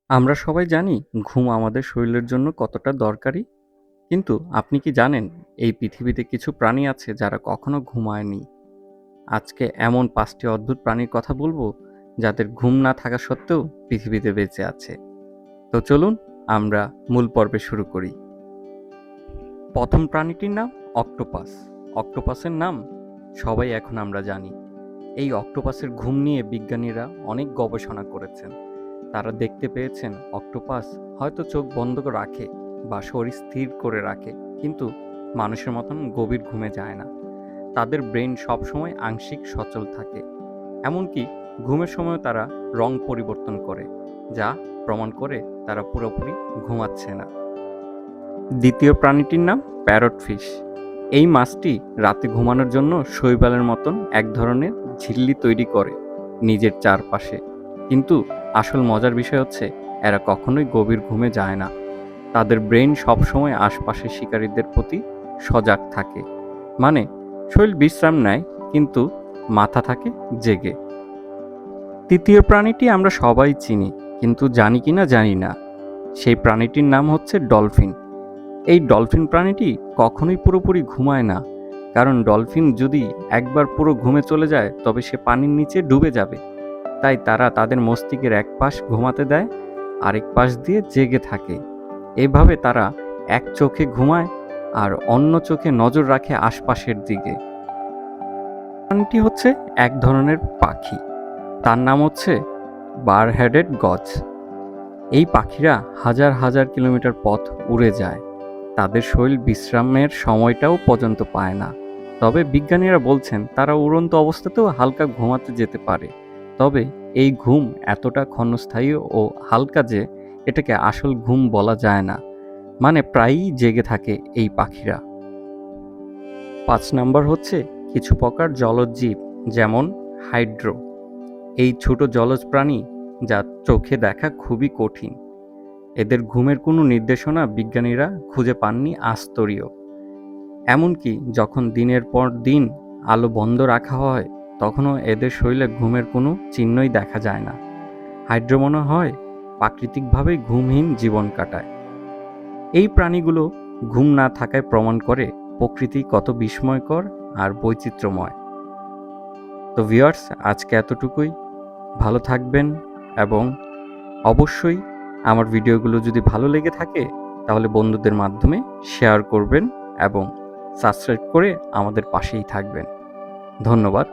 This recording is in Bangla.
আমরা সবাই জানি ঘুম আমাদের শরীরের জন্য কতটা দরকারি। কিন্তু আপনি কি জানেন এই পৃথিবীতে কিছু প্রাণী আছে যারা কখনো ঘুমায়নি? আজকে এমন ৫টি অদ্ভুত প্রাণীর কথা বলবো যাদের ঘুম না থাকা সত্ত্বেও পৃথিবীতে বেঁচে আছে। তো চলুন আমরা মূল পর্বে শুরু করি। প্রথম প্রাণীটির নাম অক্টোপাস। অক্টোপাসের নাম সবাই এখন আমরা জানি। এই অক্টোপাসের ঘুম নিয়ে বিজ্ঞানীরা অনেক গবেষণা করেছেন। তারা দেখতে পেয়েছেন অক্টোপাস হয়তো চোখ বন্ধ করে রাখে বা শরীর স্থির করে রাখে, কিন্তু মানুষের মতন গভীর ঘুমে যায় না। তাদের ব্রেন সবসময় আংশিক সচল থাকে। এমনকি ঘুমের সময় তারা রং পরিবর্তন করে, যা প্রমাণ করে তারা পুরোপুরি ঘুমাচ্ছে না। দ্বিতীয় প্রাণীটির নাম প্যারটফিশ। এই মাছটি রাতে ঘুমানোর জন্য শৈবালের মতন এক ধরনের ঝিল্লি তৈরি করে নিজের চারপাশে। কিন্তু আসল মজার বিষয় হচ্ছে এরা কখনোই গভীর ঘুমে যায় না। তাদের ব্রেন সবসময় আশপাশের শিকারীদের প্রতি সজাগ থাকে। মানে শরীর বিশ্রাম নেয়, কিন্তু মাথা থাকে জেগে। তৃতীয় প্রাণীটি আমরা সবাই চিনি, কিন্তু জানি কিনা জানি না। সেই প্রাণীটির নাম হচ্ছে ডলফিন। এই ডলফিন প্রাণীটি কখনোই পুরোপুরি ঘুমায় না, কারণ ডলফিন যদি একবার পুরো ঘুমে চলে যায় তবে সে পানির নিচে ডুবে যাবে। তাই তারা তাদের মস্তিষ্কের এক পাশ ঘুমাতে দেয়, আরেক পাশ দিয়ে জেগে থাকে। এভাবে তারা এক চোখে ঘুমায় আর অন্য চোখে নজর রাখে আশপাশের দিকে। প্রাণীটি হচ্ছে এক ধরনের পাখি, তার নাম হচ্ছে বার হেডেড গজ। এই পাখিরা হাজার হাজার কিলোমিটার পথ উড়ে যায়। তাদের শরীর বিশ্রামের সময়টাও পর্যন্ত পায় না। তবে বিজ্ঞানীরা বলছেন তারা উড়ন্ত অবস্থাতেও হালকা ঘুমাতে যেতে পারে। তবে এই ঘুম এতটা ক্ষণস্থায়ী ও হালকা যে এটাকে আসল ঘুম বলা যায় না। মানে প্রায়ই জেগে থাকে এই পাখিরা। ৫ নাম্বার হচ্ছে কিছু প্রকার জলজ জীব, যেমন হাইড্রো। এই ছোট জলজ প্রাণী যা চোখে দেখা খুবই কঠিন। এদের ঘুমের কোনো নির্দেশনা বিজ্ঞানীরা খুঁজে পাননি আজ তরিও। এমনকি যখন দিনের পর দিন আলো বন্ধ রাখা হয়, তখনও এদের শরীরে ঘুমের কোনো চিহ্নই দেখা যায় না। হাইড্রো মনে হয় প্রাকৃতিকভাবেই ঘুমহীন জীবন কাটায়। এই প্রাণীগুলো ঘুম না থাকায় প্রমাণ করে প্রকৃতি কত বিস্ময়কর আর বৈচিত্র্যময়। তো ভিউয়ার্স, আজকে এতটুকুই। ভালো থাকবেন এবং অবশ্যই আমার ভিডিওগুলো যদি ভালো লেগে থাকে তাহলে বন্ধুদের মাধ্যমে শেয়ার করবেন এবং সাবস্ক্রাইব করে আমাদের পাশেই থাকবেন। ধন্যবাদ।